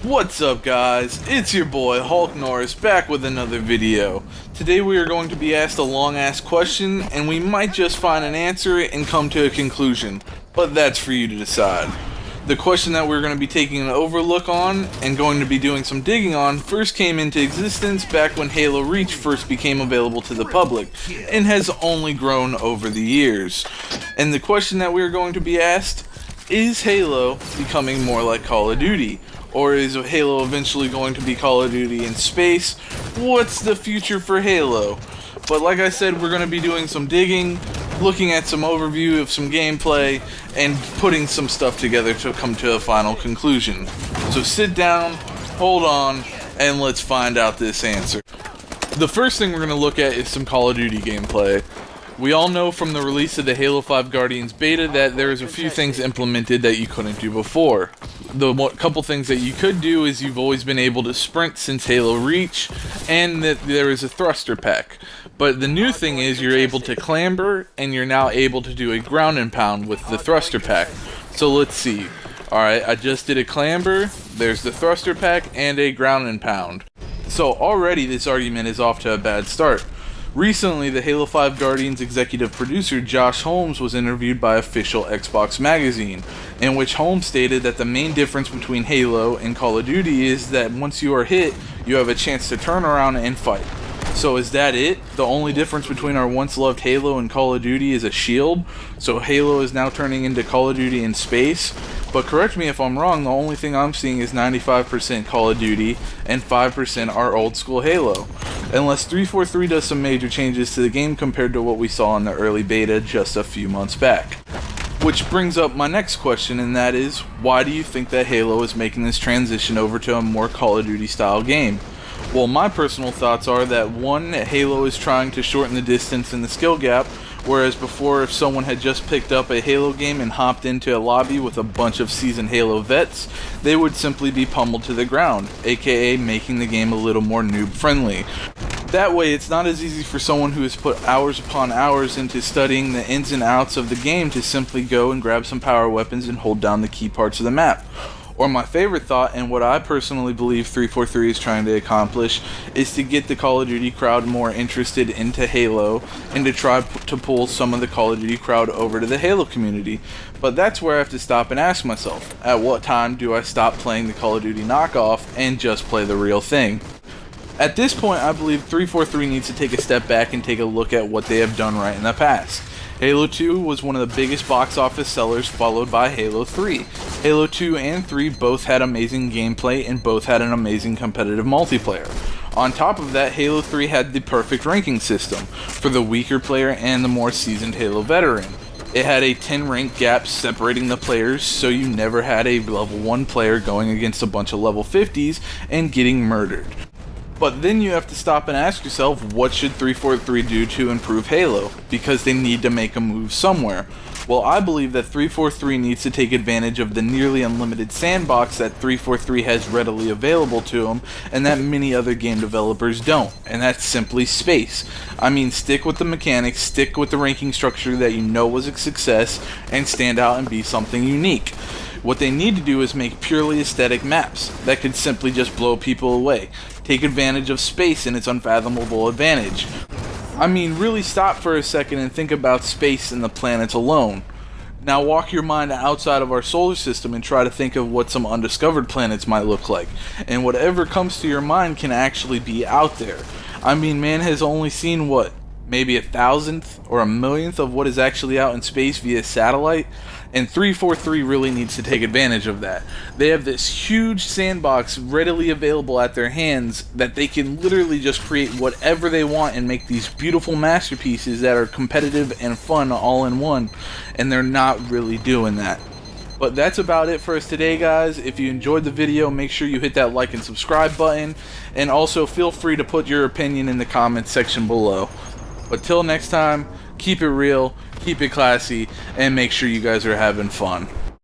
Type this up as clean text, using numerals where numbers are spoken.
What's up guys, it's your boy Hulk Norris back with another video. Today we are going to be asked a long ass question and we might just find an answer and come to a conclusion, but that's for you to decide. The question that we're going to be taking an overlook on and going to be doing some digging on first came into existence back when Halo Reach first became available to the public and has only grown over the years. And the question that we're going to be asked, is Halo becoming more like Call of Duty? Or is Halo eventually going to be Call of Duty in space? What's the future for Halo? But like I said, we're going to be doing some digging, looking at some overview of some gameplay, and putting some stuff together to come to a final conclusion. So sit down, hold on, and let's find out this answer. The first thing we're going to look at is some Call of Duty gameplay. We all know from the release of the Halo 5 Guardians beta that there's a few things implemented that you couldn't do before. The couple things that you could do is you've always been able to sprint since Halo Reach, and that there is a thruster pack. But the new thing is you're able to clamber, and you're now able to do a ground and pound with the thruster pack. So let's see. Alright, I just did a clamber, there's the thruster pack, and a ground and pound. So already this argument is off to a bad start. Recently, the Halo 5 Guardians executive producer Josh Holmes was interviewed by official Xbox magazine, in which Holmes stated that the main difference between Halo and Call of Duty is that once you are hit, you have a chance to turn around and fight. So is that it? The only difference between our once loved Halo and Call of Duty is a shield? So Halo is now turning into Call of Duty in space? But correct me if I'm wrong, the only thing I'm seeing is 95% Call of Duty and 5% our old school Halo. Unless 343 does some major changes to the game compared to what we saw in the early beta just a few months back. Which brings up my next question, and that is, why do you think that Halo is making this transition over to a more Call of Duty style game? Well, my personal thoughts are that one, Halo is trying to shorten the distance and the skill gap, whereas before if someone had just picked up a Halo game and hopped into a lobby with a bunch of seasoned Halo vets, they would simply be pummeled to the ground, aka making the game a little more noob friendly. That way it's not as easy for someone who has put hours upon hours into studying the ins and outs of the game to simply go and grab some power weapons and hold down the key parts of the map. Or my favorite thought, and what I personally believe 343 is trying to accomplish, is to get the Call of Duty crowd more interested into Halo and to try to pull some of the Call of Duty crowd over to the Halo community. But that's where I have to stop and ask myself, at what time do I stop playing the Call of Duty knockoff and just play the real thing? At this point, I believe 343 needs to take a step back and take a look at what they have done right in the past. Halo 2 was one of the biggest box office sellers, followed by Halo 3. Halo 2 and 3 both had amazing gameplay and both had an amazing competitive multiplayer. On top of that, Halo 3 had the perfect ranking system for the weaker player and the more seasoned Halo veteran. It had a 10 rank gap separating the players, so you never had a level 1 player going against a bunch of level 50s and getting murdered. But then you have to stop and ask yourself, what should 343 do to improve Halo? Because they need to make a move somewhere. Well, I believe that 343 needs to take advantage of the nearly unlimited sandbox that 343 has readily available to them, and that many other game developers don't, and that's simply space. I mean, stick with the mechanics, stick with the ranking structure that you know was a success, and stand out and be something unique. What they need to do is make purely aesthetic maps that could simply just blow people away. Take advantage of space and its unfathomable advantage. I mean, really stop for a second and think about space and the planets alone. Now walk your mind outside of our solar system and try to think of what some undiscovered planets might look like. And whatever comes to your mind can actually be out there. I mean, man has only seen what? Maybe 1,000th or 1,000,000th of what is actually out in space via satellite, and 343 really needs to take advantage of that. They have this huge sandbox readily available at their hands that they can literally just create whatever they want and make these beautiful masterpieces that are competitive and fun all in one, and they're not really doing that. But that's about it for us today, guys. If you enjoyed the video, make sure you hit that like and subscribe button, and also feel free to put your opinion in the comments section below. But till next time, keep it real, keep it classy, and make sure you guys are having fun.